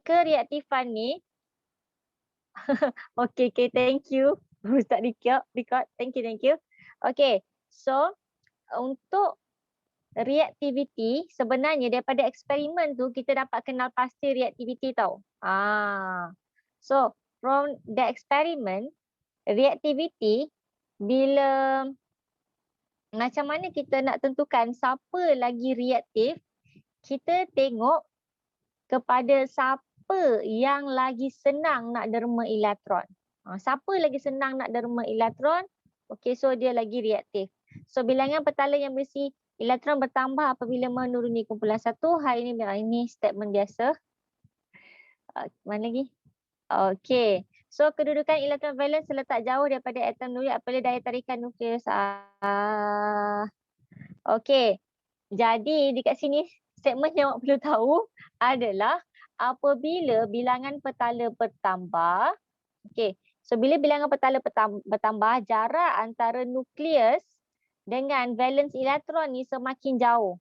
kereaktifan ni. Okay, thank you. Ustaz record. Thank you. Okay, so untuk reaktiviti sebenarnya daripada eksperimen tu kita dapat kenal pasti reaktiviti tau. So from the experiment, reaktiviti bila macam mana kita nak tentukan siapa lagi reaktif, kita tengok kepada siapa yang lagi senang nak derma elektron. Siapa lagi senang nak derma elektron, okay, so dia lagi reaktif. So bilangan petala yang berisi elektron bertambah apabila menuruni kumpulan satu. Ini statement biasa. Mana lagi? Okay. So kedudukan elektron valence terletak jauh daripada atom nukleus apabila daya tarikan nukleus. Okay. Jadi dekat sini statement yang awak perlu tahu adalah apabila bilangan petala bertambah. Okay. So bila bilangan petala bertambah, jarak antara nukleus dengan valence elektron ni semakin jauh.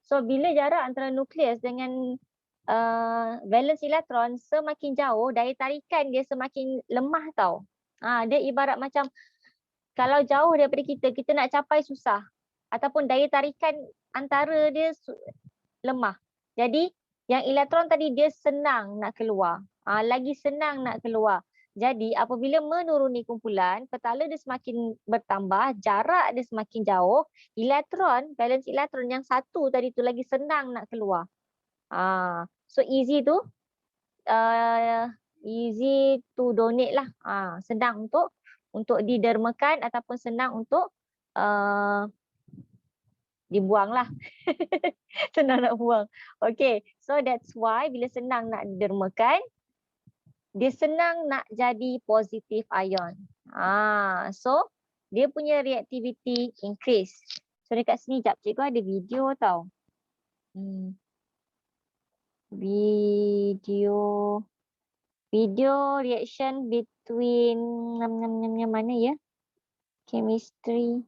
So bila jarak antara nukleus dengan valence elektron semakin jauh, daya tarikan dia semakin lemah tau. Dia ibarat macam kalau jauh daripada kita nak capai susah. Ataupun daya tarikan antara dia lemah. Jadi yang elektron tadi dia senang nak keluar. Lagi senang nak keluar. Jadi apabila menuruni kumpulan, petala dia semakin bertambah, jarak dia semakin jauh, elektron, valence elektron yang satu tadi tu lagi senang nak keluar. So easy to donate lah. Senang untuk didermakan ataupun senang untuk dibuang lah. Senang nak buang. Okay, so that's why bila senang nak didermakan, dia senang nak jadi positif ion. So dia punya reactivity increase. So dekat sini jap cikgu ada video tau. Video reaction between yang mana ya? Chemistry.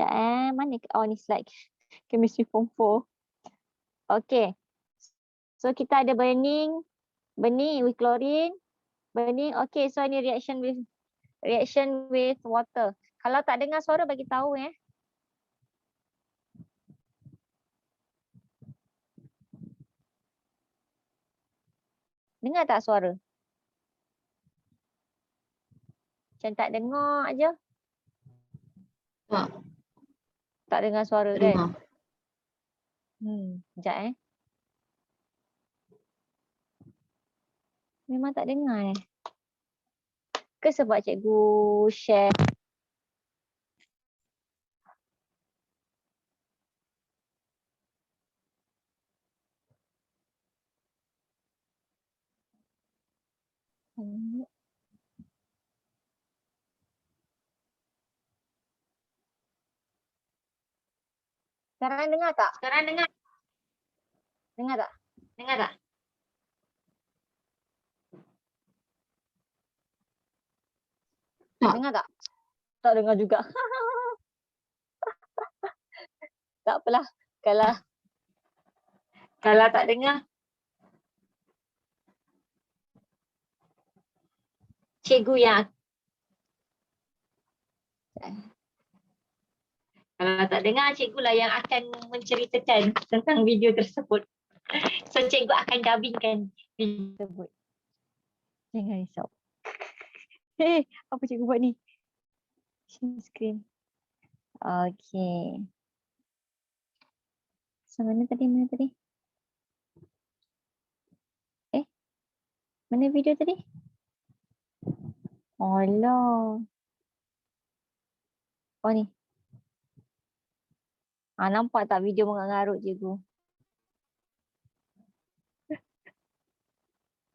Mana? Oh ni slide. Chemistry form 4. Okay. So kita ada burning with chlorine, burning. Okay, so ini reaction with water. Kalau tak dengar suara bagi tahu ya. Dengar tak suara? Macam tak dengar aja. Tak dengar suara kan? Sekejap Memang tak dengar Ke sebab cikgu share? Sekarang dengar tak? Dengar tak? Dengar tak? Tak dengar juga. Tak apalah. Kalau tak dengar, cikgu yang kalau tak dengar, cikgu lah yang akan menceritakan tentang video tersebut. So cikgu akan dubbingkan video tersebut. Jangan risau. Apa cikgu buat ni? Share screen. Okay. So mana tadi? Mana video tadi? Alah. Oh ni. Nampak tak video mengarut cikgu?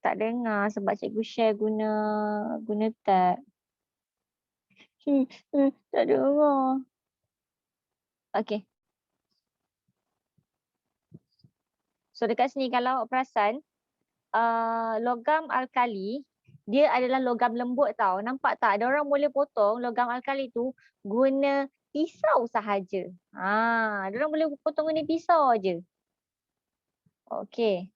Tak dengar sebab cikgu share guna tab. Tak dengar. Okay. So dekat sini kalau awak perasan, logam alkali, dia adalah logam lembut tau. Nampak tak? Ada orang boleh potong logam alkali tu guna pisau sahaja. Diorang boleh potong guna pisau aja. Okey.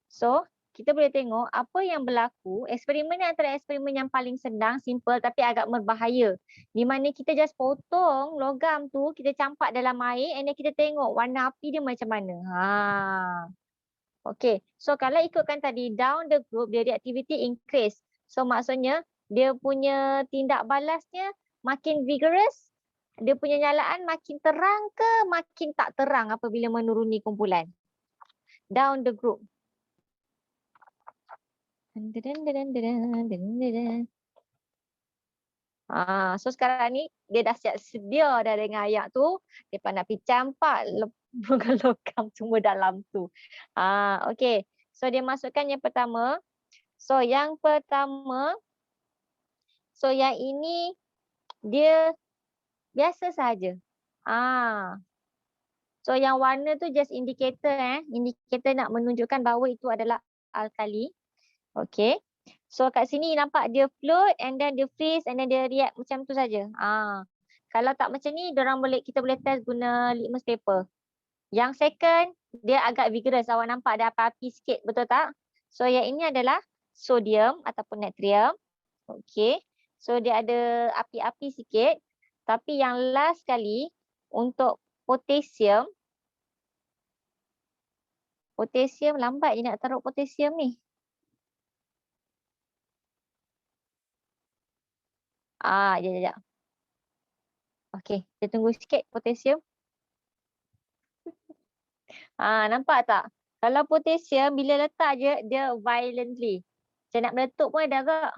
So, kita boleh tengok apa yang berlaku. Eksperimen ni antara eksperimen yang paling senang, simple tapi agak berbahaya. Di mana kita just potong logam tu, kita campak dalam air and then kita tengok warna api dia macam mana. Okey. So, kalau ikutkan tadi down the group, dia reactivity increase. So, maksudnya dia punya tindak balasnya makin vigorous. Dia punya nyalaan makin terang ke makin tak terang apabila menuruni kumpulan. Down the group. So sekarang ni dia dah siap sedia dah dengan ayak tu. Dia nak pergi campak logam semua dalam tu. Okay. So dia masukkan yang pertama. So yang pertama. So yang ini dia biasa sahaja. So yang warna tu just indicator. Indicator nak menunjukkan bahawa itu adalah alkali. Okay. So kat sini nampak dia float and then dia freeze and then dia react macam tu saja. Kalau tak macam ni kita boleh test guna litmus paper. Yang second dia agak vigorous. Awak nampak ada api-api sikit, betul tak? So yang ini adalah sodium ataupun natrium. Okay. So dia ada api-api sikit. Tapi yang last sekali untuk potasium. Potasium lambat je nak taruh potasium ni. Sekejap. Okey, kita tunggu sikit potasium. Nampak tak? Kalau potasium bila letak je dia violently. Macam nak meletup pun ada agak.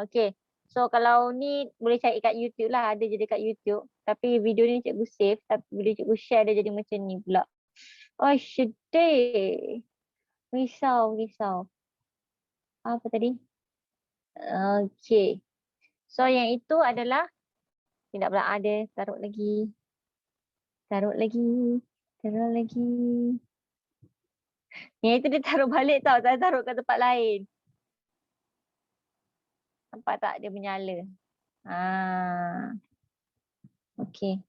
Okey. So kalau ni boleh cari kat YouTube lah, ada je dekat YouTube. Tapi video ni cikgu save, tapi bila cikgu share dia jadi macam ni pula. Oh, sedih. Risau. Apa tadi? Okey. So yang itu adalah tidak pula ada, taruh lagi. Yang itu dia taruh balik tau, tak taruh kat tempat lain. Nampak tak dia menyala? Okey.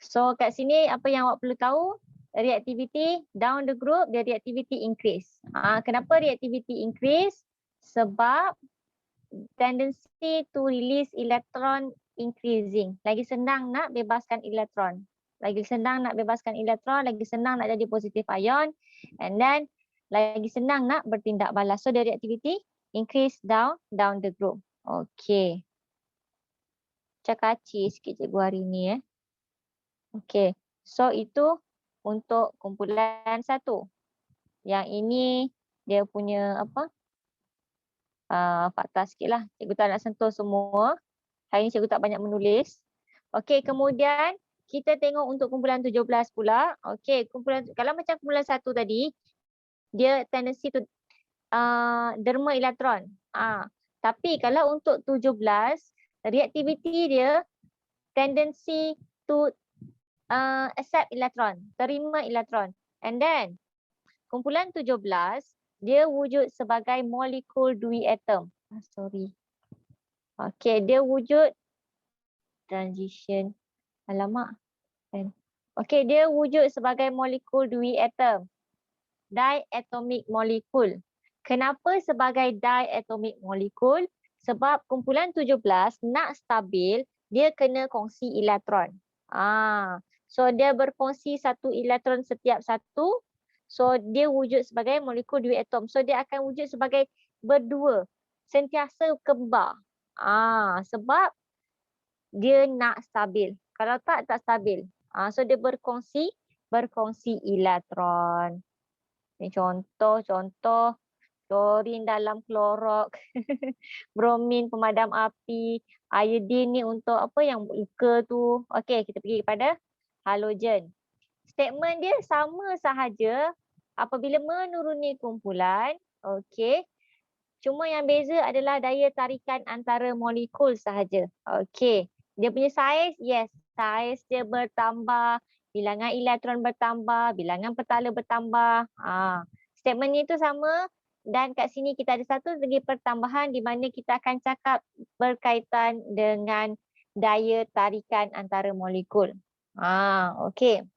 So kat sini apa yang awak perlu tahu? Reactivity down the group, dia reactivity increase. Kenapa reactivity increase? Sebab tendency to release electron increasing. Lagi senang nak bebaskan elektron. Lagi senang nak jadi positif ion. And then lagi senang nak bertindak balas. So the reactivity increase down the group. Okay. Cakaci sikit cikgu hari ni. Okay. So itu untuk kumpulan 1. Yang ini dia punya apa? Fakta sikit lah. Cikgu tak nak sentuh semua. Hari ni cikgu tak banyak menulis. Okey, kemudian kita tengok untuk kumpulan 17 pula. Okey, kalau macam kumpulan 1 tadi, dia tendency to derma elektron. Tapi kalau untuk 17, reactivity dia tendency to accept elektron, terima elektron. And then kumpulan 17 dia wujud sebagai molekul dui atom. Okey, dia wujud transition. Alamak. Okey, dia wujud sebagai molekul dui atom. Diatomic molecule. Kenapa sebagai diatomic molecule? Sebab kumpulan 17 nak stabil, dia kena kongsi elektron. So dia berkongsi satu elektron setiap satu. So dia wujud sebagai molekul dui atom. So dia akan wujud sebagai berdua. Sentiasa kembar. Sebab dia nak stabil. Kalau tak stabil. So dia berkongsi elektron. Ini contoh. Klorin dalam klorok. Bromin pemadam api. Iodine ni untuk apa yang luka tu. Okey, kita pergi kepada halogen. Statement dia sama sahaja apabila menuruni kumpulan. Okey. Cuma yang beza adalah daya tarikan antara molekul sahaja. Okey. Dia punya saiz, yes. Saiz dia bertambah. Bilangan elektron bertambah. Bilangan petala bertambah. Statement ni tu sama. dan kat sini kita ada satu lagi pertambahan di mana kita akan cakap berkaitan dengan daya tarikan antara molekul. Okey.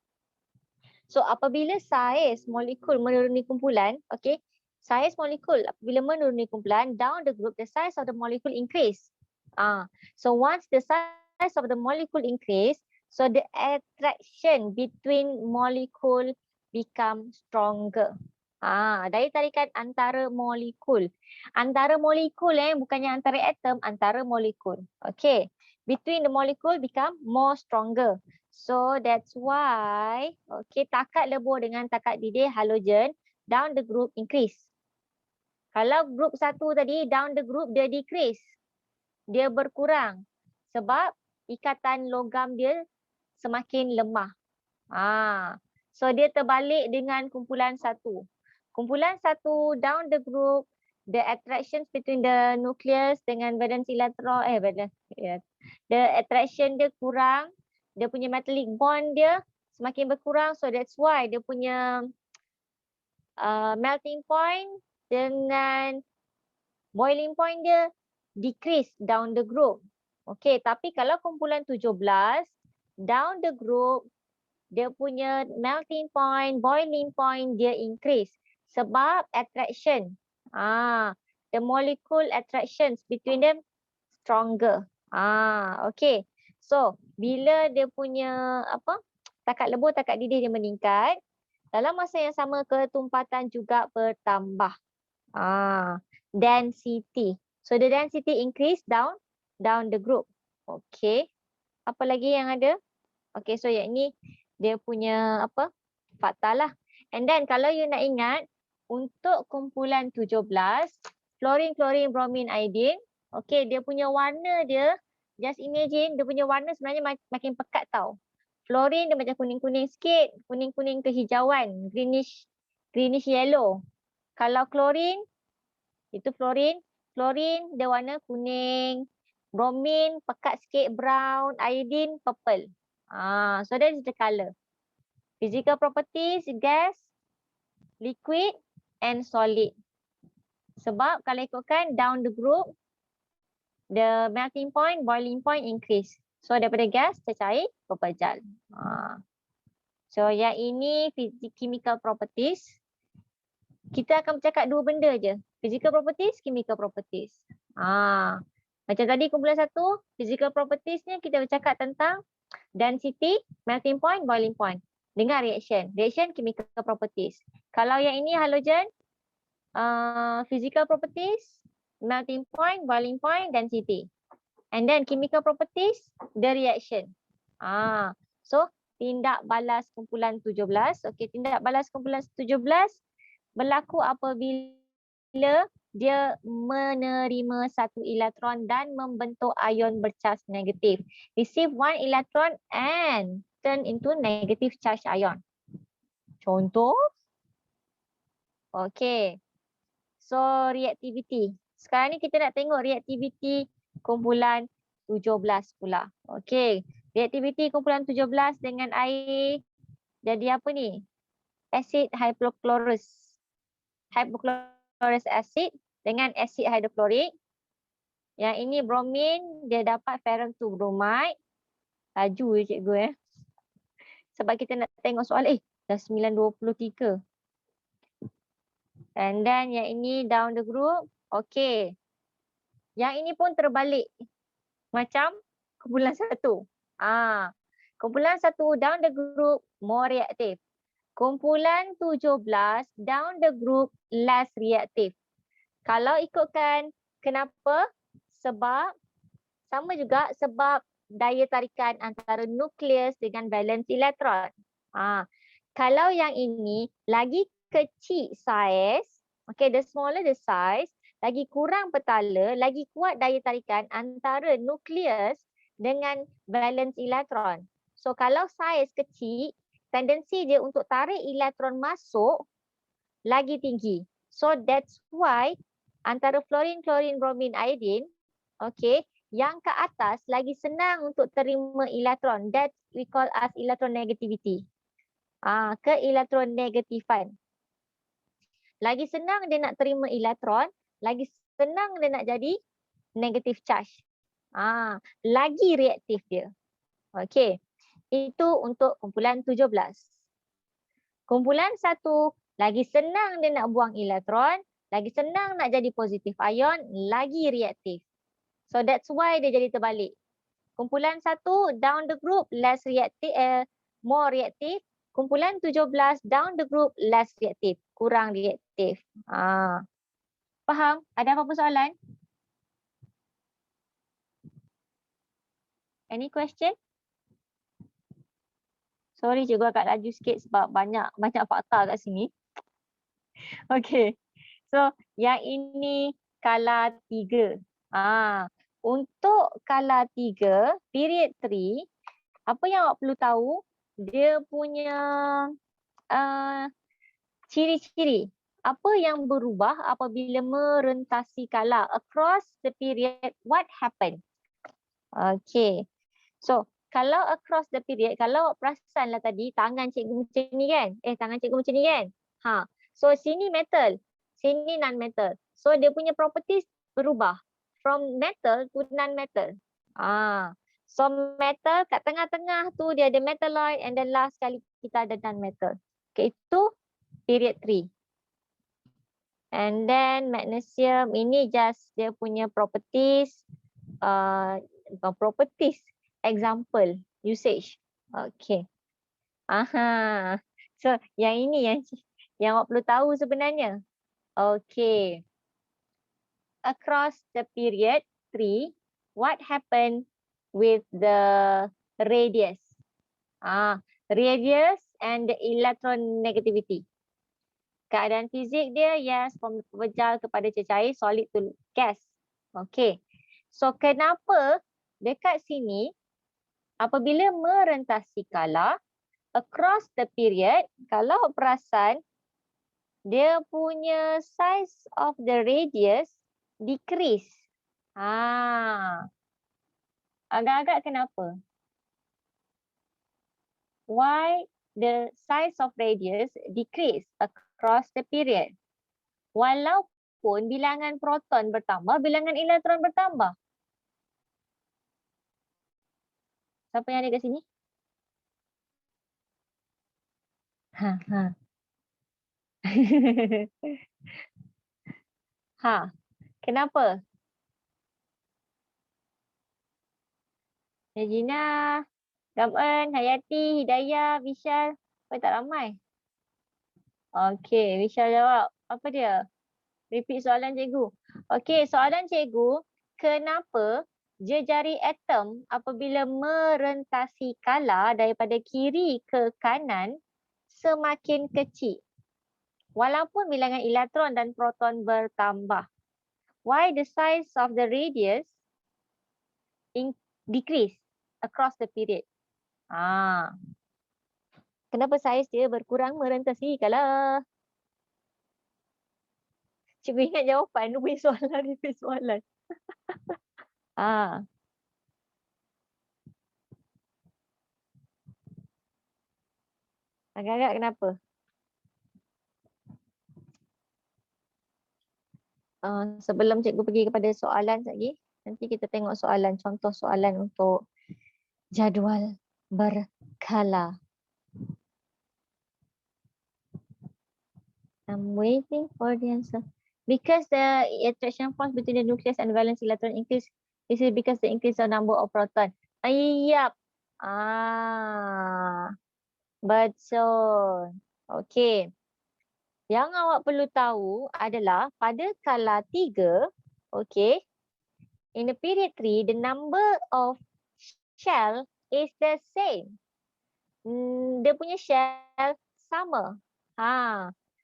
So apabila saiz molekul menuruni kumpulan, okey, saiz molekul apabila menuruni kumpulan, down the group the size of the molecule increase. So once the size of the molecule increase, so the attraction between molecule become stronger. Daya tarikan antara molekul. Antara molekul bukannya antara atom, antara molekul. Okay. Between the molecule become more stronger. So that's why, okay, takat lebur dengan takat didih halogen, down the group increase. Kalau group satu tadi, down the group dia decrease. Dia berkurang. Sebab ikatan logam dia semakin lemah. So dia terbalik dengan kumpulan satu. Kumpulan satu down the group, the attractions between the nucleus dengan valence electron, the attraction dia kurang, dia punya metallic bond dia semakin berkurang. So that's why dia punya melting point dengan boiling point dia decrease down the group. Okay, tapi kalau kumpulan 17, down the group, dia punya melting point, boiling point dia increase. Sebab attraction. The molecule attractions between them stronger. Okay. So, bila dia punya takat lebur, takat didih dia meningkat, dalam masa yang sama ketumpatan juga bertambah. Density. So, the density increase down the group. Okay. Apa lagi yang ada? Okay, so yang ini dia punya fakta lah. And then kalau you nak ingat, untuk kumpulan 17, fluorine, chlorine, bromine, iodine, okay, dia punya warna dia, just imagine dia punya warna sebenarnya makin pekat tau. Fluorine dia macam kuning-kuning sikit, kuning-kuning kehijauan, greenish yellow. Kalau chlorine, itu fluorine dia warna kuning, bromine pekat sikit brown, iodine purple. So that is the color. Physical properties, gas, liquid and solid. Sebab kalau ikutkan down the group, the melting point, boiling point increase. So daripada gas tercair berpejal. So yang ini chemical properties. Kita akan bercakap dua benda je. Physical properties, chemical properties. Macam tadi kumpulan satu, physical properties ni kita bercakap tentang density, melting point, boiling point. Dengan reaction. Reaction, chemical properties. Kalau yang ini halogen, physical properties, melting point, boiling point, density. And then chemical properties, the reaction. So, tindak balas kumpulan 17. Okay, tindak balas kumpulan 17 berlaku apabila dia menerima satu elektron dan membentuk ion bercas negatif. Receive one electron and turn into negative charge ion. Contoh. Okay. So, reactivity. Sekarang ni kita nak tengok reactivity kumpulan 17 pula. Okay. Reactivity kumpulan 17 dengan air jadi apa ni? Acid hypochlorous. Hypochlorous acid dengan acid hydrochloric. Yang ini bromine, dia dapat ferrum 2 bromide. Laju je cikgu Sebab kita nak tengok soal dah 9.23. And then yang ini down the group. Okay. Yang ini pun terbalik. Macam kumpulan 1. Kumpulan 1 down the group more reactive. Kumpulan 17 down the group less reactive. Kalau ikutkan kenapa? Sebab sama juga sebab daya tarikan antara nukleus dengan valence elektron. Kalau yang ini lagi kecil saiz, okay, the smaller the size, lagi kurang petala, lagi kuat daya tarikan antara nukleus dengan valence elektron. So kalau saiz kecil, tendensi dia untuk tarik elektron masuk lagi tinggi. So that's why antara fluorine, chlorine, bromine, iodine, okay, yang ke atas lagi senang untuk terima elektron. That we call as electronegativity. Keelektronegatifan. lagi senang dia nak terima elektron, lagi senang dia nak jadi negative charge. Lagi reaktif dia. Okey. Itu untuk kumpulan 17. Kumpulan 1, lagi senang dia nak buang elektron, lagi senang nak jadi positif ion, lagi reaktif. So that's why dia jadi terbalik. Kumpulan 1 down the group less reactive, more reaktif. Kumpulan 17 down the group less reaktif, kurang reaktif. Faham? Ada apa-apa soalan? Any question? Sorry cikgu agak laju sikit sebab banyak fakta kat sini. Okay. So yang ini kala 3. Untuk kala 3, period 3, apa yang awak perlu tahu, dia punya ciri-ciri. Apa yang berubah apabila merentasi kala across the period, what happened? Okay. So, kalau across the period, kalau awak perasan lah tadi tangan cikgu macam ni kan? Tangan cikgu macam ni kan? So, sini metal, sini non-metal. So, dia punya properties berubah. From metal to non-metal. So, metal kat tengah-tengah tu dia ada metalloid and then last kali kita ada non-metal. Okay, itu period 3. And then magnesium ini just dia punya properties, example, usage. Okay. So, yang ini yang awak perlu tahu sebenarnya. Okay. Across the period 3, what happened with the radius? Radius and the electronegativity. Keadaan fizik dia, yes, pembejal kepada cecair, solid to gas. Okay. So, kenapa dekat sini, apabila merentasi kala, across the period, kalau perasan, dia punya size of the radius decrease. Agak-agak kenapa? Why the size of radius decrease across the period? Walaupun bilangan proton bertambah, bilangan elektron bertambah. Siapa yang ada kat sini? Kenapa? Najina, Gaben, Hayati, Hidayah, Vishal. Tak ramai? Okey, Vishal jawab. Apa dia? Repeat soalan cikgu. Okey, soalan cikgu. Kenapa jejari atom apabila merentasi kala daripada kiri ke kanan semakin kecil? Walaupun bilangan elektron dan proton bertambah. Why the size of the radius decrease across the period? Kenapa saiz dia berkurang merentasi kala? Cikgu ingat jawapan, repeat soalan. Agak-agak kenapa? Sebelum cikgu pergi kepada soalan lagi, nanti kita tengok soalan, contoh soalan untuk jadual berkala. I'm waiting for the answer. Because the attraction force between the nucleus and valence electron increase, this is because the increase of number of proton. Yap. Betul. Okay. Yang awak perlu tahu adalah pada kala 3, okay, in the period 3, the number of shell is the same. Dia punya shell sama.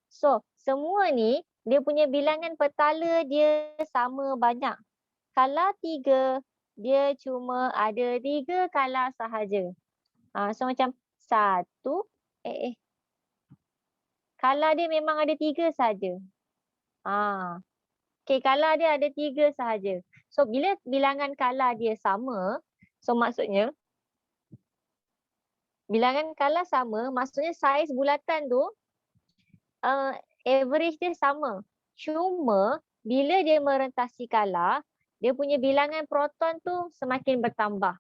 So, semua ni dia punya bilangan petala dia sama banyak. Kala 3, dia cuma ada 3 kala sahaja. So, macam 1, kala dia memang ada 3 saja. Okay, kala dia ada 3 sahaja. So, bila bilangan kala dia sama, so maksudnya, bilangan kala sama, maksudnya saiz bulatan tu average dia sama. Cuma bila dia merentasi kala, dia punya bilangan proton tu semakin bertambah.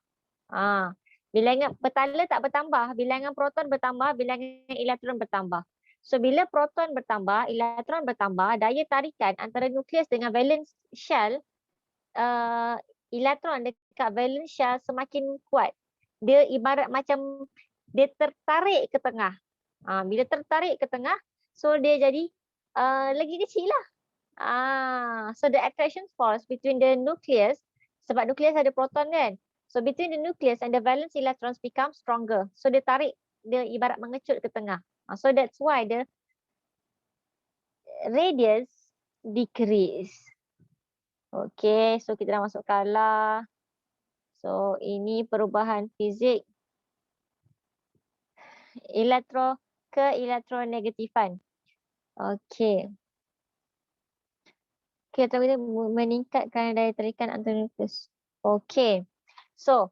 Bilangan petala tak bertambah, bilangan proton bertambah, bilangan elektron bertambah. So bila proton bertambah, elektron bertambah, daya tarikan antara nukleus dengan valence shell, elektron dekat valence shell semakin kuat. Dia ibarat macam dia tertarik ke tengah. Bila tertarik ke tengah, so dia jadi lagi kecil lah. So the attraction force between the nucleus, sebab nukleus ada proton kan. So between the nucleus and the valence electrons become stronger. So dia tarik, dia ibarat mengecut ke tengah. So that's why the radius decrease. Okay, so kita dah masuk kala. So ini perubahan fizik elektronegatifan. Okay. Kita meningkatkan daya tarikan antara nukleus. Okay. So,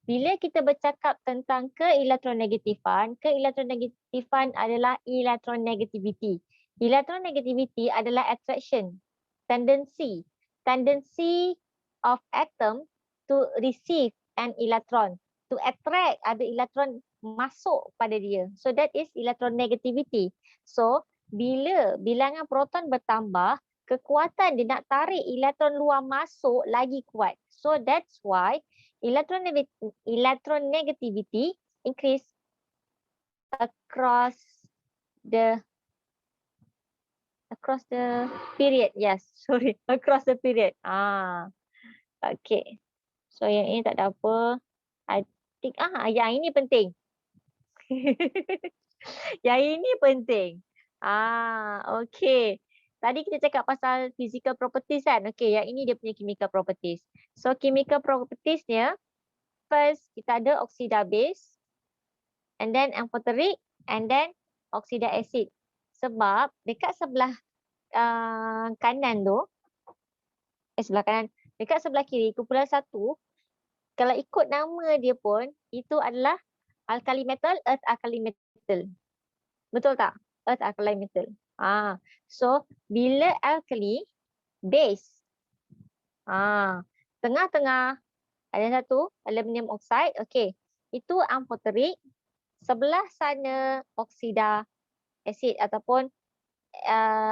bila kita bercakap tentang keelektronegatifan adalah electronegativity. Electronegativity adalah attraction, tendency of atom to receive an electron, to attract ada elektron masuk pada dia. So that is electronegativity. So bila bilangan proton bertambah, kekuatan dia nak tarik elektron luar masuk lagi kuat. So that's why electronegativity increase across the period. Yes, sorry, across the period. Okay. So yang ini tak ada apa. I think yang ini penting. Yang ini penting. Okay. Tadi kita cakap pasal physical properties kan. Okay, yang ini dia punya chemical properties. So chemical propertiesnya, first kita ada oxida base, and then amphoteric, and then oxida acid. Sebab dekat sebelah kanan tu, sebelah kanan, dekat sebelah kiri, kumpulan 1, kalau ikut nama dia pun, itu adalah alkali metal, earth alkali metal. Betul tak? Earth alkali metal. So bila alkali base, tengah-tengah ada satu aluminium oxide, okay, itu amphoteric, sebelah sana oksida acid ataupun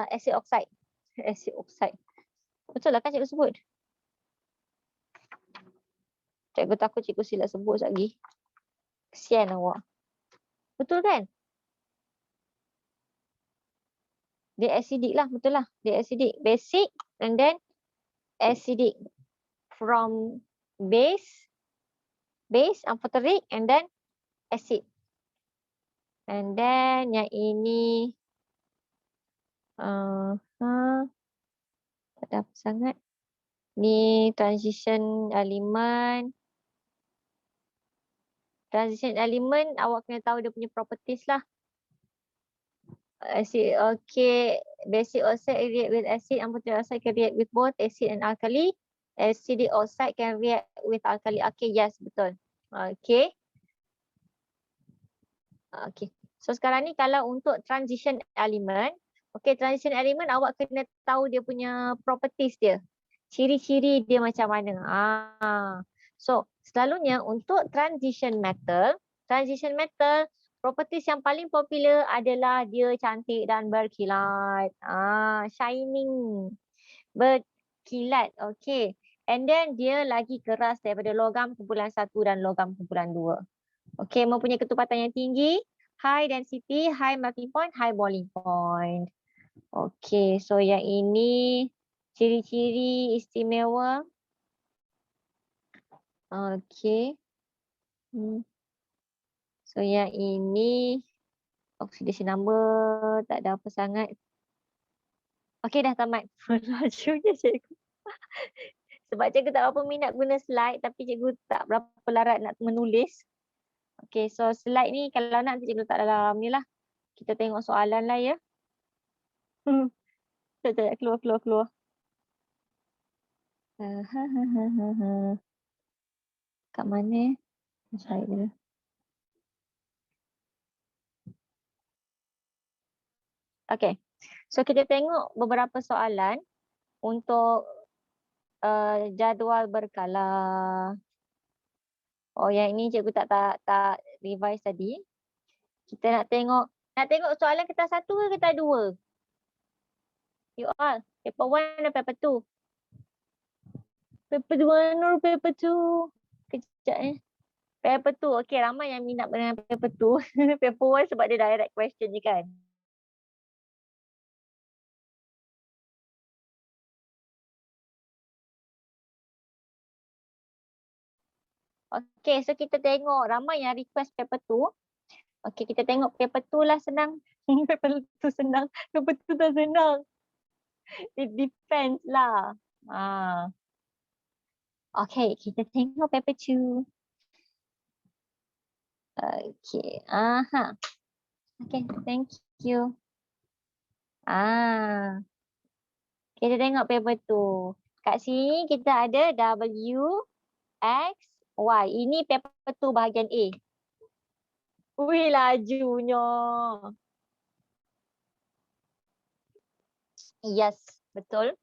acid oxide. Acid oxide. Betul lah kan cikgu sebut? Cikgu takut cikgu silap sebut lagi. Kesian awak. Betul kan? Dia acidic lah, betul lah. Dia acidic. Basic and then acidic. From base, amphoteric and then acid. And then yang ini tak ada apa sangat. Ni transition element. Transition element awak kena tahu dia punya properties lah. Acid, okay. Basic oxide react with acid, amphoteric oxide can react with both acid and alkali. Acidic oxide can react with alkali. Okay, yes, betul. Okay. Okay. So sekarang ni kalau untuk transition element, okay, transition element awak kena tahu dia punya properties dia. Ciri-ciri dia macam mana. So selalunya untuk transition metal, properties yang paling popular adalah dia cantik dan berkilat. Shining. Berkilat. Okay. And then dia lagi keras daripada logam kumpulan 1 dan logam kumpulan 2. Okay. Mempunyai ketepatan yang tinggi. High density, high melting point, high boiling point. Okay. So yang ini ciri-ciri istimewa. Okay. So yang ini oxidation number, tak ada apa sangat. Okay, dah tamat. Lajunya cikgu. Sebab cikgu tak berapa minat guna slide, tapi cikgu tak berapa larat nak menulis. Okay, so slide ni kalau nak cikgu letak dalam ni lah. Kita tengok soalan lah ya. Sekejap, keluar. Kat mana? Slide dia. Okay. So kita tengok beberapa soalan untuk jadual berkala. Oh, yang ini cikgu tak revise tadi. Kita nak tengok soalan kertas 1 ke kertas 2? You all, paper 1 dan paper 2. Paper 1 or paper 2? Kejap Paper 2. Okey, ramai yang minat dengan paper 2. Paper 1 sebab dia direct question je kan. Okey, so kita tengok ramai yang request paper 2. Okey, kita tengok paper 2 lah senang. Paper 2 senang. Paper 2 tak senang. It depends lah. Okey, kita tengok paper 2. Okey, Okey, thank you. Kita tengok paper 2. Kat sini kita ada W, X, Y. Ini paper 2 bahagian A. Wih, lajunya. Yes, betul.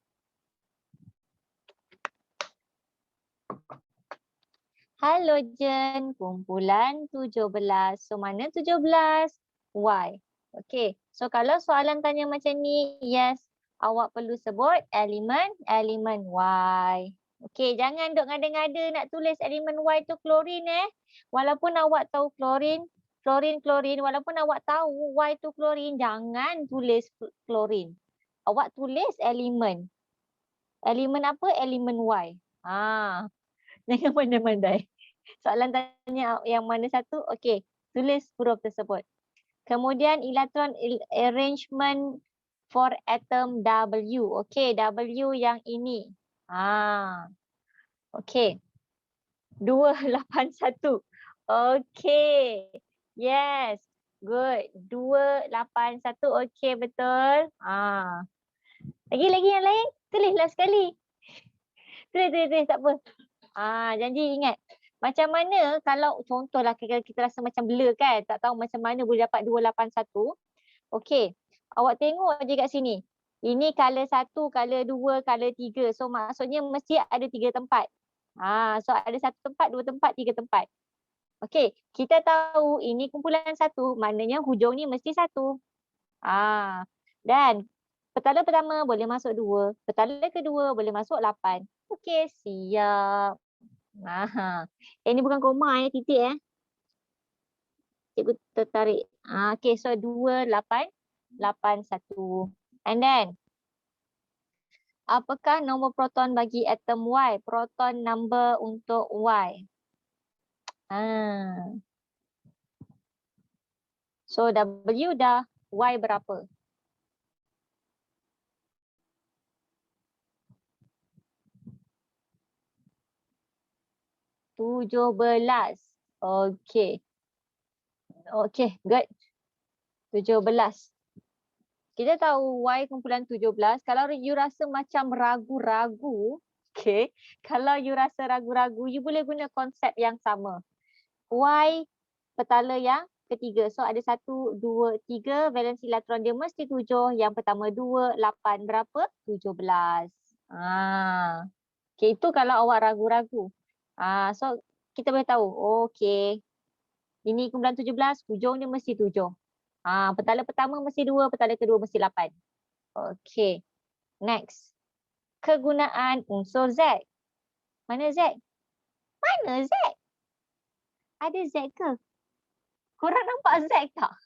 Halogen kumpulan 17. So mana 17? Y. Okey. So kalau soalan tanya macam ni, yes, awak perlu sebut elemen Y. Okey, jangan duk ngada-ngada nak tulis elemen Y tu klorin Walaupun awak tahu klorin, walaupun awak tahu Y tu klorin, jangan tulis klorin. Awak tulis elemen. Elemen apa? Elemen Y. Jangan pandai-pandai. Soalan tanya yang mana satu, okey, tulis huruf tersebut. Kemudian electron arrangement for atom W. Okey, W yang ini. Okey. 281. Okey. Yes. Good. 281. Okey, betul. Lagi yang lain? Tulislah sekali. Tulis. Tak apa. Janji ingat. Macam mana kalau contohlah kita rasa macam blur kan. Tak tahu macam mana boleh dapat 281. Okey. Awak tengok je kat sini. Ini color 1, color 2, color 3. So maksudnya mesti ada 3 tempat. So ada 1 tempat, 2 tempat, 3 tempat. Okey. Kita tahu ini kumpulan 1. Maknanya hujung ni mesti 1. Dan petala pertama boleh masuk 2. Petala kedua boleh masuk 8. Okey, siap. Ini bukan koma titik Cikgu tertarik. Okey, so 2881. And then apakah nombor proton bagi atom Y? Proton number untuk Y. So W dah, Y berapa? $17. Okey. Okey, good. 17. Kita tahu Y kumpulan 17. Kalau you rasa macam ragu-ragu, okey. Kalau you rasa ragu-ragu, you boleh guna konsep yang sama. Y petala yang ketiga. So ada 1, 2, 3. Valensi elektron dia mesti 7. Yang pertama 2, 8. Berapa? 17. Okey, itu kalau awak ragu-ragu. So kita boleh tahu, okey. Ini kumpulan 17, hujung dia mesti 7. Petala pertama mesti 2, petala kedua mesti 8. Okey. Next. Kegunaan unsur Z. Mana Z? Mana Z? Ada Z ke? Korang nampak Z tak?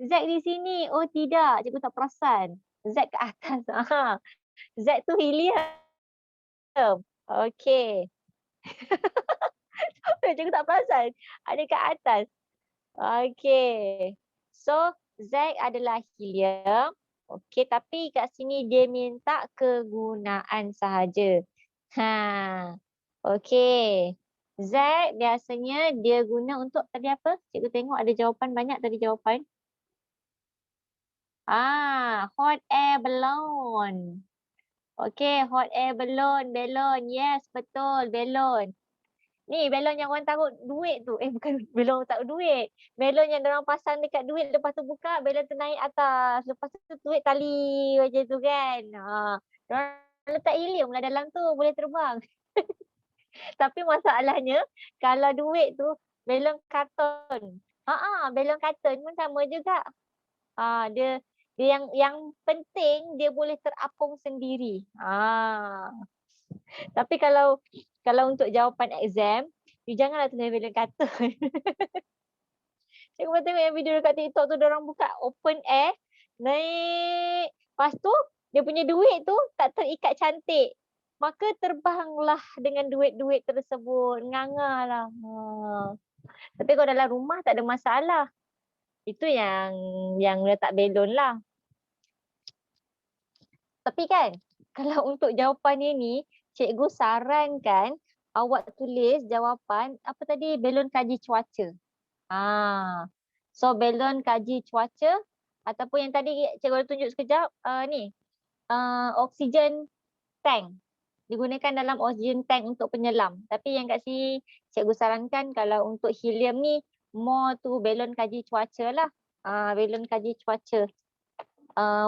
Z di sini. Oh tidak, cikgu tak perasan. Z ke atas. Z tu helium. Okey. Cikgu tak perasan. Ada kat atas. Okey. So Z adalah helium. Okey, tapi kat sini dia minta kegunaan sahaja. Okey. Z biasanya dia guna untuk tadi apa? Cikgu tengok ada jawapan banyak tadi jawapan. Hot air balloon. Okey, hot air balloon. Yes, betul, balloon. Ni belon yang orang taruh duit tu. Bukan belon taruh duit. Belon yang orang pasang dekat duit lepas tu buka belon tu naik atas. Lepas tu duit tali macam tu kan. Orang letak helium lah dalam tu boleh terbang. Tapi masalahnya kalau duit tu belon karton. Belon karton pun sama juga. Dia yang penting dia boleh terapung sendiri. Tapi kalau untuk jawapan exam, you janganlah tulis belon karton. Cikgu pernah tengok yang video dekat TikTok tu, orang buka open air, naik. Lepas tu, dia punya duit tu tak terikat cantik. Maka terbanglah dengan duit-duit tersebut. Nganga lah. Tapi kalau dalam rumah tak ada masalah. Itu yang letak belon lah. Tapi kan, kalau untuk jawapan ni, cikgu sarankan awak tulis jawapan, apa tadi, belon kaji cuaca. So belon kaji cuaca, ataupun yang tadi cikgu tunjuk sekejap, oksigen tank. Digunakan dalam oksigen tank untuk penyelam. Tapi yang kat sini cikgu sarankan kalau untuk helium ni, more tu belon kaji cuaca lah. Belon kaji cuaca.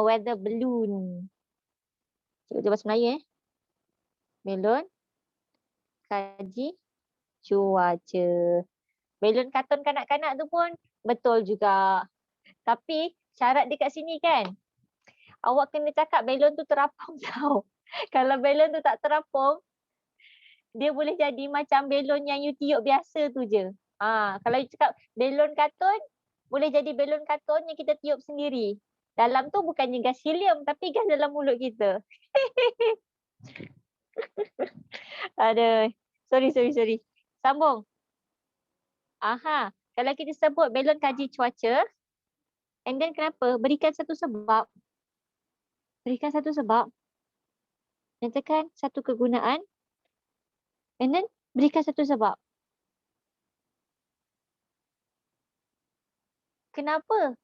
Weather balloon. Cikgu bahasa Melayu belon kaji cuaca. Belon karton kanak-kanak tu pun betul juga. Tapi syarat dekat sini kan, awak kena cakap belon tu terapung tau. Kalau belon tu tak terapung, dia boleh jadi macam belon yang you tiup biasa tu je. Kalau you cakap belon karton, boleh jadi belon karton yang kita tiup sendiri. Dalam tu bukannya gas helium, tapi gas dalam mulut kita. Aduh. Sorry. Sambung. Kalau kita sebut belon kaji cuaca, and then kenapa? Berikan satu sebab. Nyatakan satu kegunaan. And then berikan satu sebab. Kenapa?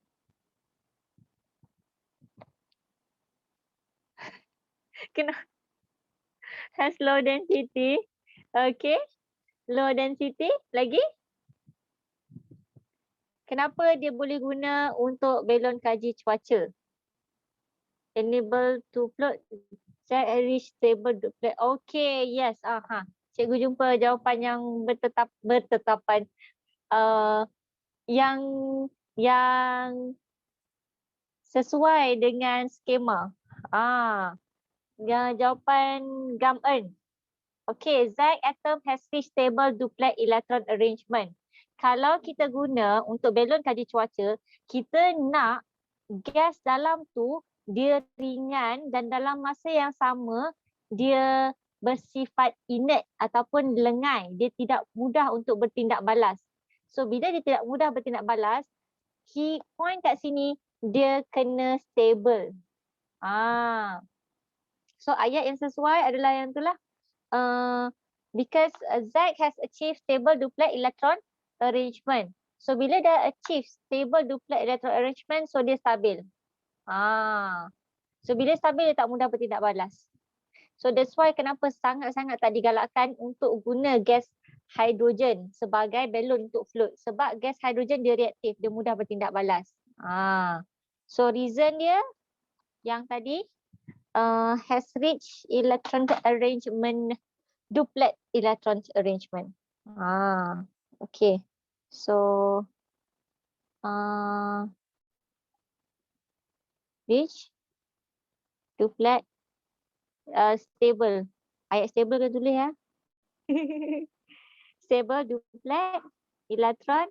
Has low density. Okay. Low density. Lagi? Kenapa dia boleh guna untuk belon kaji cuaca? Enable to float. Set reach stable duplet. Okay, yes. Cikgu jumpa jawapan yang bertetapan. Yang sesuai dengan skema. Jawapan Gam-eun. Okay, Z atom has reached stable duplet electron arrangement. Kalau kita guna untuk belon kaji cuaca, kita nak gas dalam tu dia ringan dan dalam masa yang sama dia bersifat inert ataupun lengai. Dia tidak mudah untuk bertindak balas. So bila dia tidak mudah bertindak balas, key point kat sini dia kena stable. So ayat yang sesuai adalah yang itulah. Because Z has achieved stable duplet electron arrangement. So bila dah achieve stable duplet electron arrangement, so dia stabil. So bila stabil dia tak mudah bertindak balas. So that's why kenapa sangat-sangat tak digalakkan untuk guna gas hidrogen sebagai belon untuk float. Sebab gas hidrogen dia reaktif, dia mudah bertindak balas. So reason dia yang tadi has reached electron arrangement, duplet electron arrangement. Okay. So reach duplet stable. Ayat stable kan tulis ya. Stable duplet electron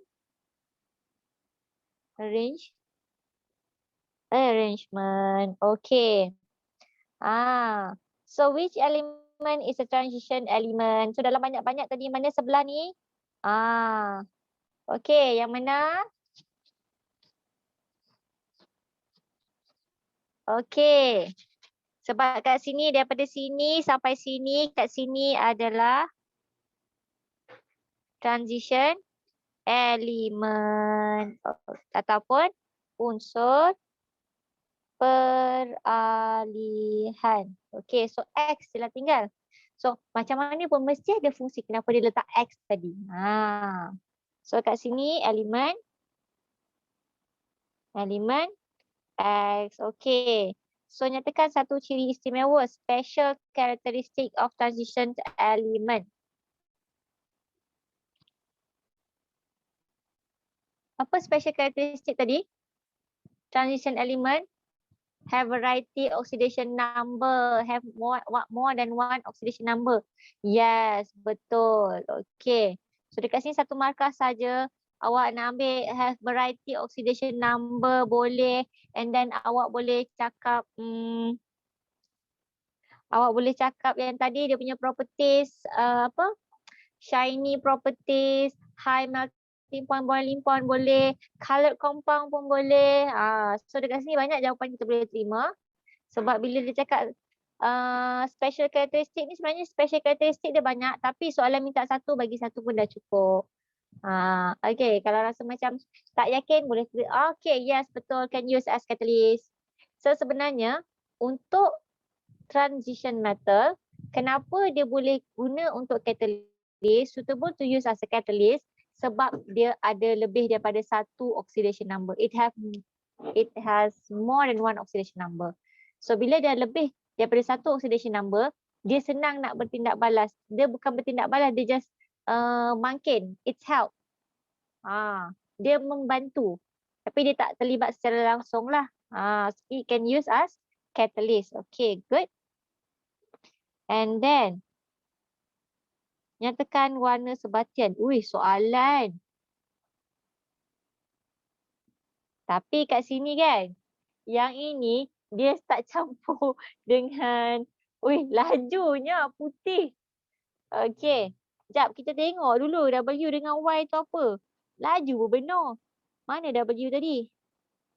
arrangement. Okay. So which element is a transition element? So dalam banyak-banyak tadi mana sebelah ni? Okay, yang mana? Okay. Sebab kat sini, daripada sini sampai sini, kat sini adalah transition element ataupun unsur peralihan. Okay, so X sila tinggal. So macam mana pun mesti ada fungsi kenapa dia letak X tadi. So kat sini elemen X. Okay. So nyatakan satu ciri istimewa, special characteristic of transition element. Apa special characteristic tadi? Transition element have variety oxidation number, have more than one oxidation number. Yes, betul. Okay. So dekat sini satu markah saja. Awak nak ambil have variety oxidation number boleh, and then awak boleh cakap yang tadi dia punya properties apa? Shiny properties, high melting point, boiling point boleh, colored compound pun boleh. So dekat sini banyak jawapan kita boleh terima. Sebab bila dia cakap special characteristic ni, sebenarnya special characteristic dia banyak, tapi soalan minta satu, bagi satu pun dah cukup. Okay, kalau rasa macam tak yakin boleh okay, yes, betul, can use as catalyst. So sebenarnya untuk transition metal, kenapa dia boleh guna untuk catalyst, suitable to use as a catalyst, sebab dia ada lebih daripada satu oxidation number. It has more than one oxidation number. So bila dia lebih daripada satu oxidation number, dia senang nak bertindak balas. Dia bukan bertindak balas, dia just mungkin, it's help. Dia membantu. Tapi dia tak terlibat secara langsung lah. It can use as catalyst. Okay, good. And then, nyatakan warna sebatian. Soalan. Tapi kat sini kan, yang ini dia start campur dengan, lajunya putih. Okay. Sekejap, kita tengok dulu W dengan Y tu apa. Laju benar. Mana W tadi?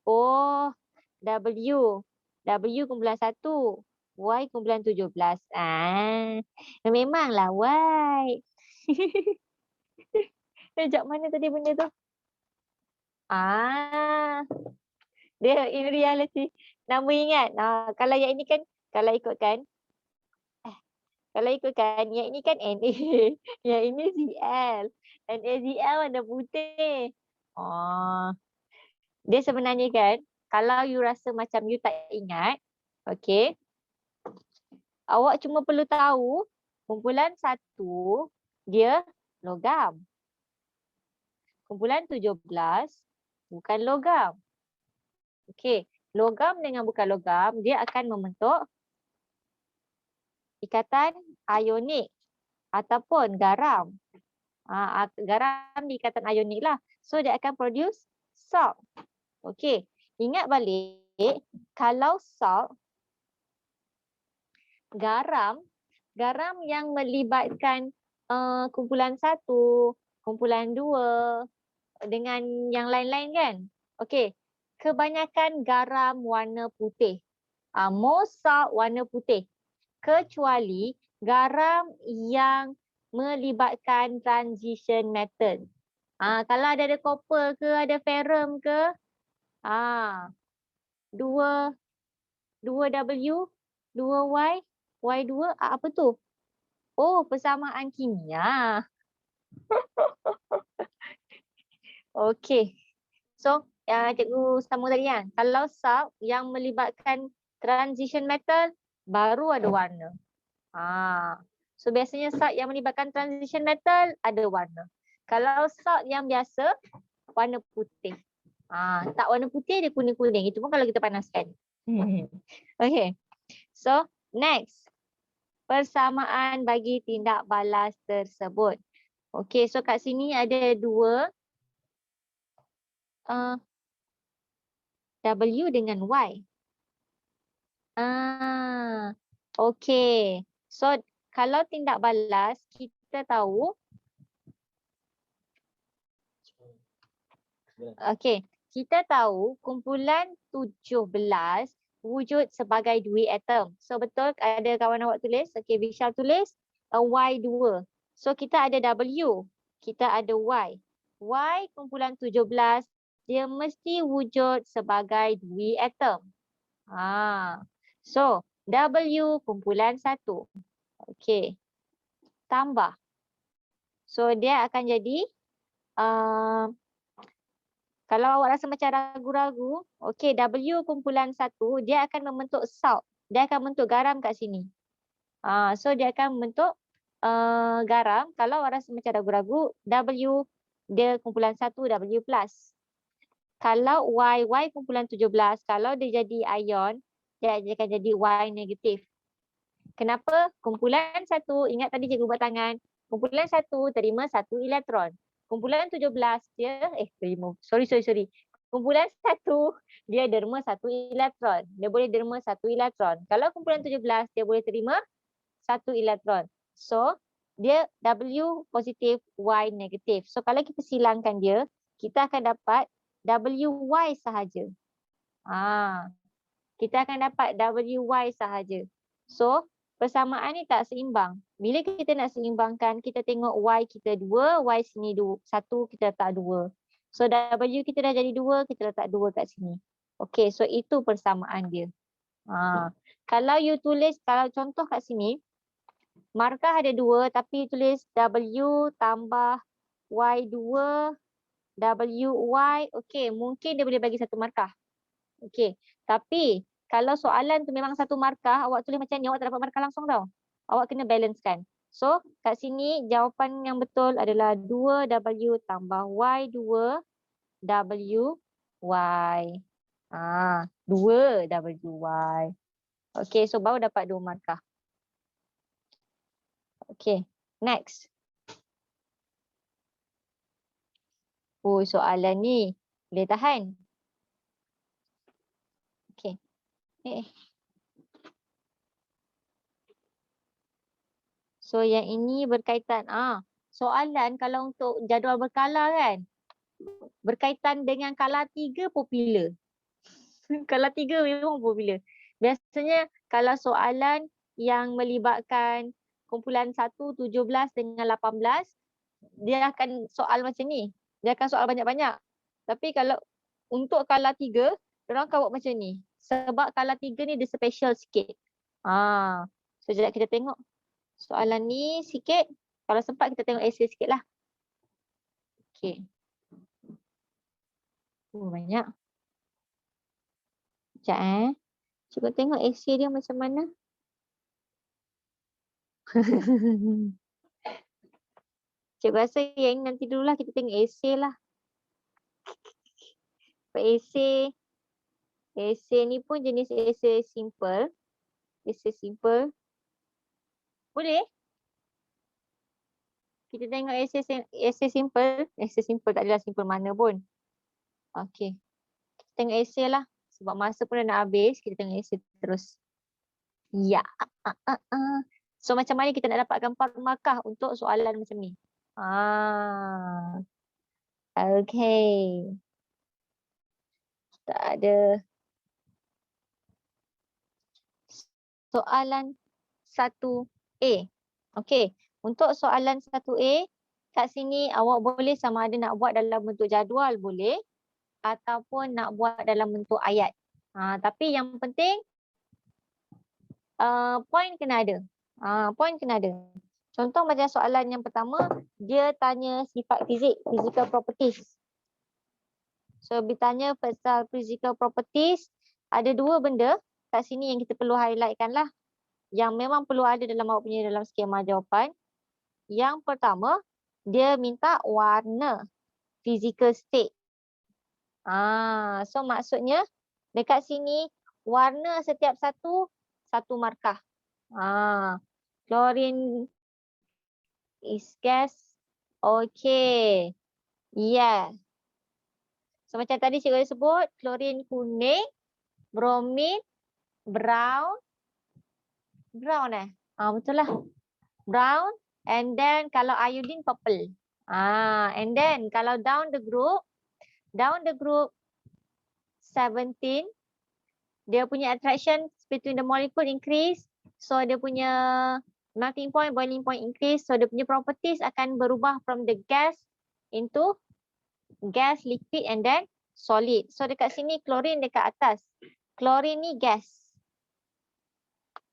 Oh, W. W kumpulan 1. Y kumpulan 17. Memanglah Y. Sekejap, mana tadi benda tu? Dia in reality. Nama ingat. Kalau yang ini kan, kalau ikutkan yang ini kan Na. Yang ini Cl. NaCl warna putih. Dia sebenarnya kan, kalau you rasa macam you tak ingat, okay, awak cuma perlu tahu kumpulan 1 dia logam. Kumpulan 17 bukan logam. Okay, logam dengan bukan logam, dia akan membentuk ikatan ionik ataupun garam. Garam di ikatan ionik lah. So dia akan produce salt. Okay, ingat balik kalau salt, garam yang melibatkan kumpulan 1, kumpulan 2 dengan yang lain-lain kan. Okay, kebanyakan garam warna putih. Most salt warna putih. Kecuali garam yang melibatkan transition metal. Kalau ada copper ke, ada ferrum ke, 2W, 2Y, Y2, apa tu? Oh, persamaan kimia. Okey. So, cikgu sambung tadi kan. Kalau salt yang melibatkan transition metal, baru ada warna. So biasanya salt yang melibatkan transition metal ada warna. Kalau salt yang biasa, warna putih. Tak warna putih, dia kuning-kuning. Itu pun kalau kita panaskan. Okay. So next, persamaan bagi tindak balas tersebut. Okay, so kat sini ada 2 W dengan Y. Okay. So kalau tindak balas, kita tahu. Okay. Kita tahu kumpulan 17 wujud sebagai atom. So betul ada kawan awak tulis. Okay, Vishal tulis Y2. So kita ada W. Kita ada Y. Y kumpulan 17 dia mesti wujud sebagai atom. So W kumpulan 1. Okay. tambah. So dia akan jadi kalau awak rasa macam ragu-ragu, okey, W kumpulan 1 dia akan membentuk salt. Dia akan membentuk garam kat sini. So dia akan membentuk garam. Kalau awak rasa macam ragu-ragu, W dia kumpulan 1 W plus. Kalau Y kumpulan 17, kalau dia jadi ion, dia akan jadi Y negatif. Kenapa? Kumpulan 1, ingat tadi cikgu buat tangan. Kumpulan 1 terima 1 elektron. Kumpulan 17 dia terima. Sorry. Kumpulan 1 dia derma 1 elektron. Dia boleh derma 1 elektron. Kalau kumpulan 17 dia boleh terima 1 elektron. So dia W positif, Y negatif. So kalau kita silangkan dia, kita akan dapat WY sahaja. Kita akan dapat WY sahaja. So persamaan ni tak seimbang. Bila kita nak seimbangkan, kita tengok Y kita 2, Y sini 1, kita letak 2. So W kita dah jadi 2, kita letak 2 kat sini. Okey, so itu persamaan dia. Kalau you tulis, kalau contoh kat sini, markah ada 2 tapi tulis W tambah Y2, WY, okey, mungkin dia boleh bagi satu markah. Okey, tapi kalau soalan tu memang satu markah, awak tulis macam ni, awak tak dapat markah langsung tau. Awak kena balancekan. So, kat sini jawapan yang betul adalah 2W tambah Y2 WY. 2WY. Okey, so baru dapat 2 markah. Okey, next. Soalan ni boleh tahan. Okey. So yang ini berkaitan soalan kalau untuk jadual berkala kan, berkaitan dengan kala 3 popular. Kala 3 memang popular. Biasanya kalau soalan yang melibatkan kumpulan 1, 17 dengan 18, dia akan soal macam ni. Dia akan soal banyak-banyak. Tapi kalau untuk kala 3, orang akan buat macam ni. Sebab kala 3 ni dia special sikit. So sekejap kita tengok soalan ni sikit. Kalau sempat kita tengok esei sikit lah. Okay. Banyak. Sekejap Cikgu tengok esei dia macam mana. Cikgu rasa yang ini nanti dululah kita tengok esei lah. Esei ni pun jenis esei simple. Esei simple. Boleh? Kita tengok esei simple. Esei simple tak adalah simple mana pun. Okey. Kita tengok esei lah. Sebab masa pun dah nak habis. Kita tengok esei terus. Ya. So macam mana kita nak dapatkan 4 markah untuk soalan macam ni? Okay. Tak ada. Soalan 1A. Okey. Untuk soalan 1A, kat sini awak boleh sama ada nak buat dalam bentuk jadual boleh. Ataupun nak buat dalam bentuk ayat. Tapi yang penting, point kena ada. Point kena ada. Contoh macam soalan yang pertama, dia tanya sifat fizik, physical properties. So, bertanya pasal physical properties, ada 2 benda kat sini yang kita perlu highlightkan lah. Yang memang perlu ada dalam awak punya dalam skema jawapan. Yang pertama, dia minta warna, physical state. So maksudnya, dekat sini, warna setiap satu markah. Chlorine is gas. Okay. Yeah. So macam tadi cikgu sebut, chlorine kuning, bromine brown. Brown betul lah. Brown. And then kalau iodine purple. And then kalau down the group 17, dia punya attraction between the molecule increase. So dia punya melting point, boiling point increase. So dia punya properties akan berubah from the gas into gas, liquid and then solid. So dekat sini chlorine dekat atas. Chlorine ni gas.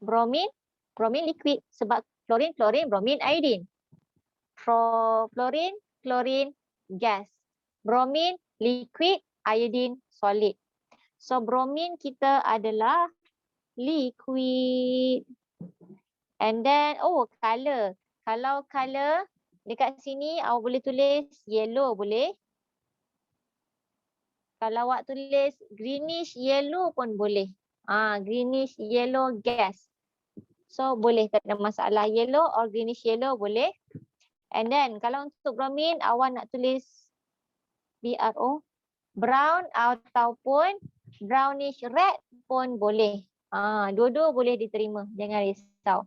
Bromine liquid sebab Fluorine, chlorine, bromine, iodine. Fluorine, chlorine, gas. Bromine, liquid, iodine, solid. So bromine kita adalah liquid. And then, oh, color. Kalau color, dekat sini awak boleh tulis yellow boleh. Kalau awak tulis greenish yellow pun boleh. Greenish yellow gas. So boleh, tak ada masalah. Yellow or greenish yellow boleh. And then kalau untuk bromine awak nak tulis BRO, brown ataupun brownish red pun boleh. Dua-dua boleh diterima. Jangan risau.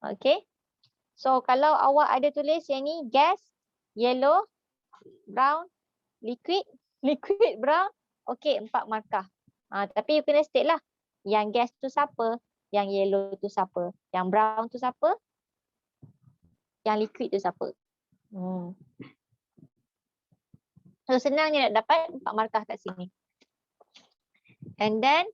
Okay. So kalau awak ada tulis yang ni gas, yellow, brown, liquid, liquid brown, okay 4 markah. Tapi you kena state lah. Yang gas tu siapa? Yang yellow tu siapa? Yang brown tu siapa? Yang liquid tu siapa? So senangnya nak dapat 4 markah kat sini. And then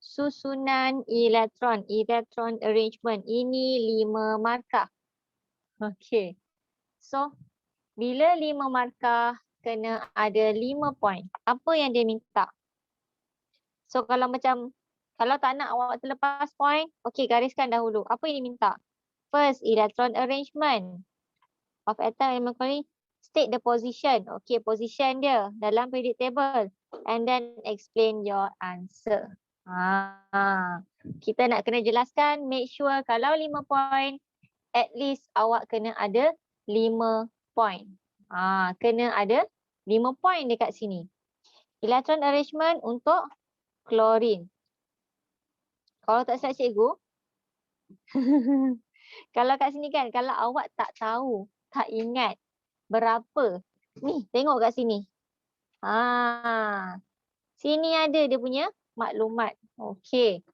susunan elektron, elektron arrangement. Ini 5 markah. Okay. So bila 5 markah kena ada 5 point. Apa yang dia minta? So kalau macam, kalau tak nak awak terlepas point, okay gariskan dahulu. Apa yang dia minta? First, electron arrangement of atom element quality. State the position. Okay, position dia dalam periodic table. And then explain your answer. Kita nak kena jelaskan, make sure kalau 5 point, at least awak kena ada 5 point. Kena ada 5 point dekat sini. Electron arrangement untuk klorin. Kalau tak silap cikgu, kalau kat sini kan, kalau awak tak tahu, tak ingat berapa. Ni, tengok kat sini. Sini ada dia punya maklumat. Okey.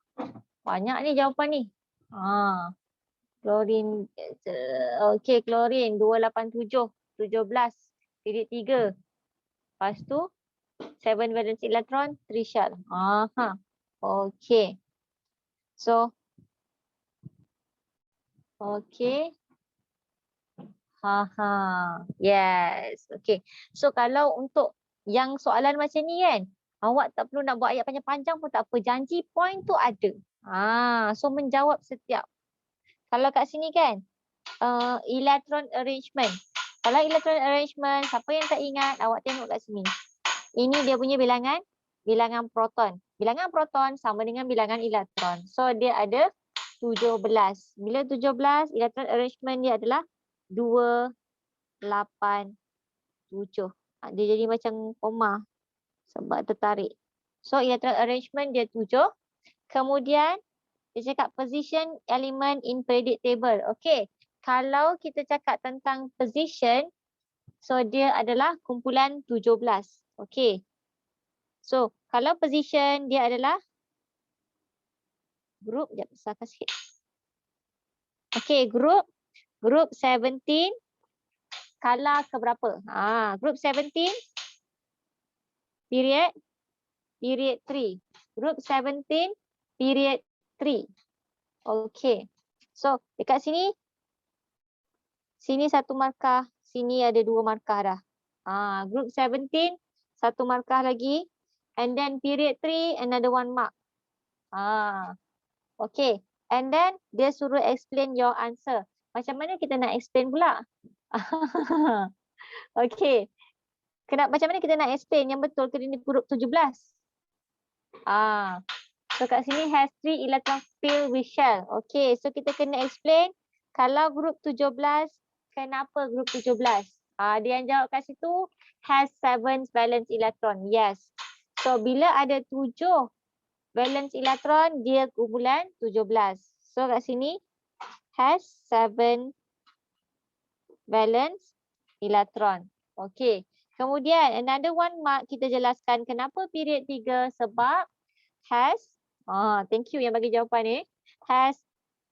Banyak ni jawapan ni. Klorin. Okey, klorin 287, 17, period 3. Lepas tu 7 valence electron, 3 shell. Okey. So okey. Yes. Okay. So kalau untuk yang soalan macam ni kan, awak tak perlu nak buat ayat panjang-panjang pun tak apa. Janji point tu ada. So menjawab setiap. Kalau kat sini kan, electron arrangement. Kalau electron arrangement, siapa yang tak ingat, awak tengok kat sini. Ini dia punya bilangan, bilangan proton. Bilangan proton sama dengan bilangan elektron. So dia ada 17. Bila 17, electron arrangement dia adalah 2, 8, 7. Dia jadi macam koma sebab tertarik. So electron arrangement dia 7. Kemudian dia cakap position element in periodic table. Okay. Kalau kita cakap tentang position, so dia adalah kumpulan 17. Okay. So kalau position dia adalah group, sekejap besarkan sikit. Okay, group 17 skala ke berapa? Group 17 period 3. Group 17 period 3. Okay. So dekat sini 1 markah, sini ada 2 markah dah. Group 17 1 markah lagi, and then period 3 another 1 mark. Okay. And then dia suruh explain your answer. Macam mana kita nak explain pula? Okay. Macam mana kita nak explain yang betul ke ini grup 17? So kat sini has 3 electron filled with shell. Okay, so kita kena explain kalau grup 17, kenapa grup 17? Dia yang jawab kat situ has 7 valence electron. Yes. So bila ada 7 valence electron, dia kumpulan 17. So kat sini has 7 valence electron. Okay. Kemudian another 1 mark kita jelaskan kenapa period 3, sebab has, thank you yang bagi jawapan ni, has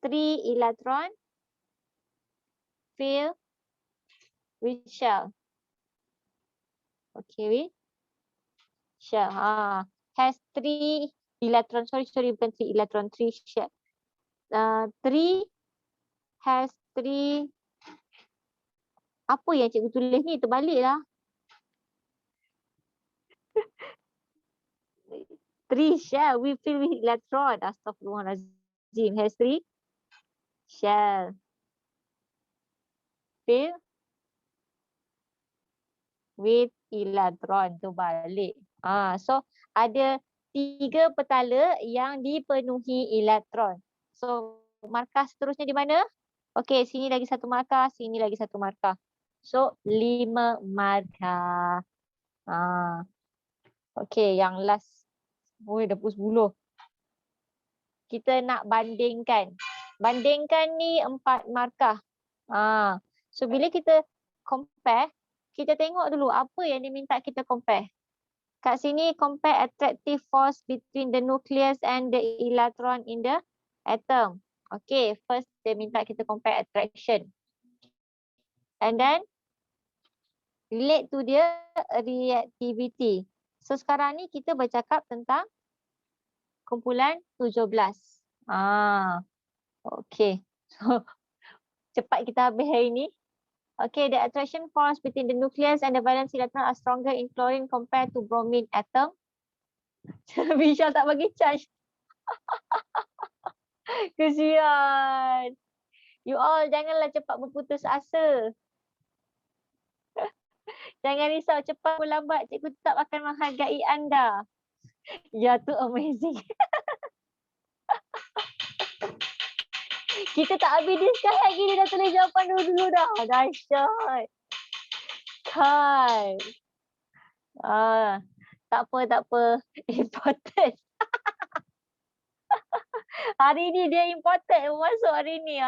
3 electron filled with shell. Okay, with shell. Has 3 electron, sorry bukan 3 electron, 3 shell. 3 has 3. Apa yang cikgu tulis ni? Terbaliklah. 3 shell we fill with electron. Astaghfirullahalazim. Has 3 shell fill with electron. Tu balik. So ada 3 petala yang dipenuhi elektron. So markah seterusnya di mana? Okey, sini lagi 1 markah, sini lagi 1 markah. So 5 markah. Okey, yang last. Dah pukul 10. Kita nak bandingkan. Bandingkan ni 4 markah. So bila kita compare, kita tengok dulu apa yang dia minta kita compare. Kat sini compare attractive force between the nucleus and the electron in the atom. Okay, first dia minta kita compare attraction. And then relate to dia reactivity. So sekarang ni kita bercakap tentang kumpulan 17. Okay. So cepat kita habis hari ni. Okay, the attraction force between the nucleus and the valence electron are stronger in chlorine compared to bromine atom. Vishal tak bagi charge. Kesian. You all janganlah cepat berputus asa. Jangan risau, cepat pun lambat cikgu tetap akan menghargai anda. Ya tu amazing. Kita tak habis discuss lagi, dia dah tulis jawapan dulu dah. Dahsyat. Kan. Tak apa. Important. Hari ni dia important masuk hari ni.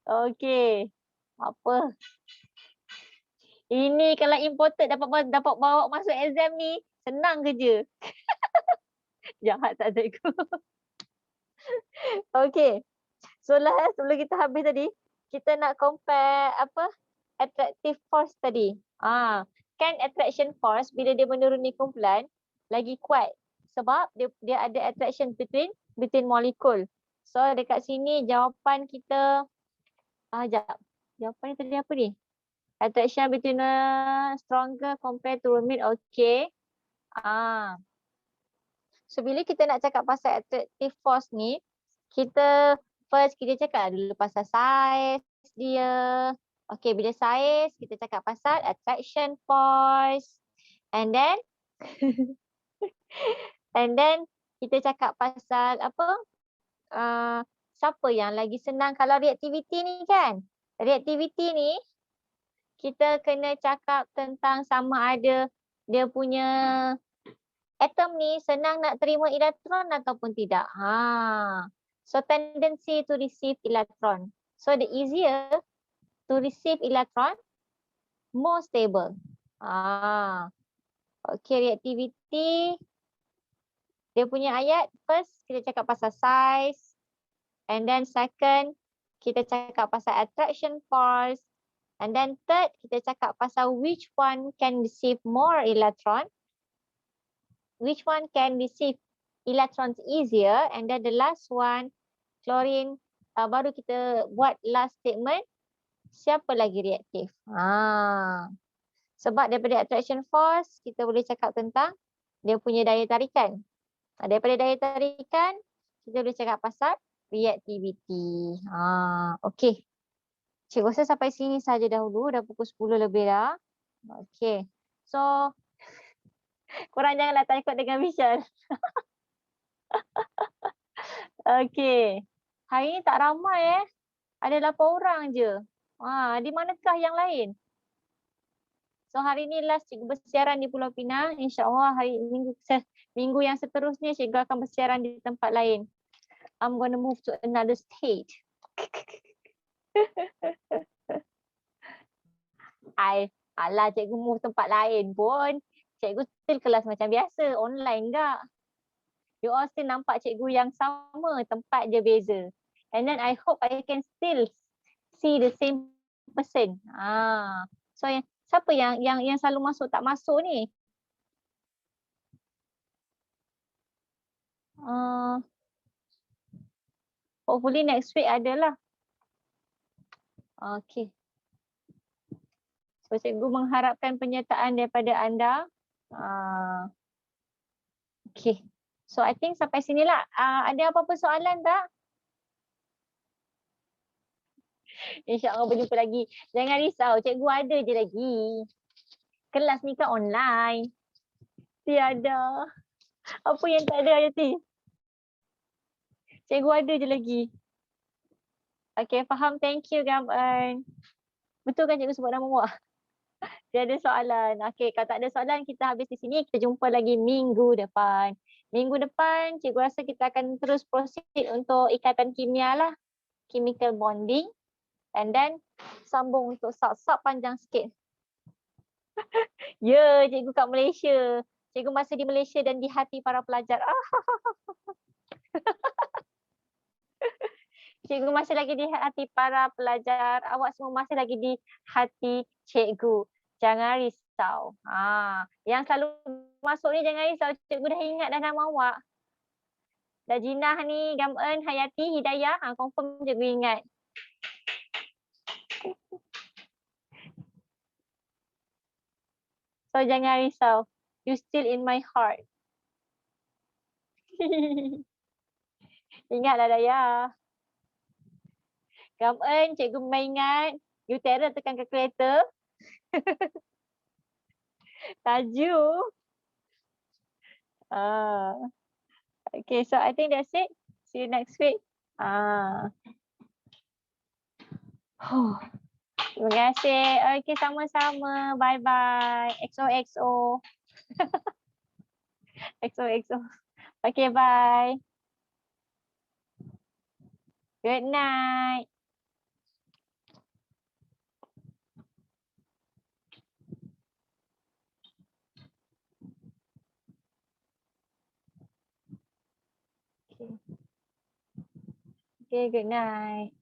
Okey. Apa? Ini kalau imported dapat bawa masuk exam ni, senang kerja. Jahat tak cikgu. Okey. So last sebelum kita habis tadi, kita nak compare apa? Attractive force tadi. Kan attraction force bila dia menuruni kumpulan lagi kuat sebab dia ada attraction between molekul. So dekat sini jawapan kita jawapan ni tadi apa ni? Attraction between stronger compared to bromine. Okay. So bila kita nak cakap pasal attractive force ni, kita cakap dulu pasal size dia. Okay, bila size kita cakap pasal attraction force. And then kita cakap pasal apa? Siapa yang lagi senang kalau reactivity ni kan? Reactivity ni kita kena cakap tentang sama ada dia punya atom ni senang nak terima elektron ataupun tidak. So tendency to receive electron. So the easier to receive electron, more stable. Okay, reactivity. Dia punya ayat, first kita cakap pasal size. And then second, kita cakap pasal attraction force. And then third, kita cakap pasal which one can receive more electron. Which one can receive electrons easier. And then the last one, chlorine. Baru kita buat last statement. Siapa lagi reaktif? Sebab daripada attraction force, kita boleh cakap tentang dia punya daya tarikan. Daripada daya tarikan, kita boleh cakap pasal reactivity. Okay. Cikgu rasa sampai sini saja dahulu. Dah pukul 10 lebih dah. Okay. So, korang janganlah takut dengan Vishal. Okay. Hari ni tak ramai Ada 8 orang je. Di manakah yang lain? So hari ni last cikgu bersiaran di Pulau Pinang. InsyaAllah hari minggu yang seterusnya cikgu akan bersiaran di tempat lain. I'm gonna move to another state. Alah cikgu move tempat lain pun. Cikgu still kelas macam biasa. Online enggak. You all still nampak cikgu yang sama. Tempat je beza. And then I hope I can still see the same person. So siapa yang selalu masuk tak masuk ni? Hopefully next week adalah. Okey. So cikgu mengharapkan penyertaan daripada anda. Okey. So I think sampai sinilah. Ada apa-apa soalan tak? InsyaAllah berjumpa lagi. Jangan risau, cikgu ada je lagi. Kelas ni kan online. Tiada. Apa yang tak ada, Hayati? Cikgu ada je lagi. Okey, faham. Thank you, Gam-Eun. Betul kan cikgu sebut nama awak? Tiada soalan. Okey, kalau tak ada soalan, kita habis di sini. Kita jumpa lagi minggu depan. Minggu depan, cikgu rasa kita akan terus proceed untuk ikatan kimia lah. Chemical bonding. And then, sambung untuk sub-sub panjang sikit. Ya, cikgu kat Malaysia. Cikgu masih di Malaysia dan di hati para pelajar. Cikgu masih lagi di hati para pelajar. Awak semua masih lagi di hati cikgu. Jangan risau. Yang selalu masuk ni jangan risau. Cikgu dah ingat dah nama awak. Dah Jinah ni, Gam-Eun, Hayati, Hidayah. Confirm cikgu ingat. So jangan risau. You still in my heart. Ingatlah Dayah. Gam-Eun, cikgu ingat. You terror tekan kalkulator. Tajuk. Okay, so I think that's it. See you next week. Terima kasih. Okay, sama-sama. Bye-bye. XOXO. XOXO. Okay, bye. Good night. Okay, good night.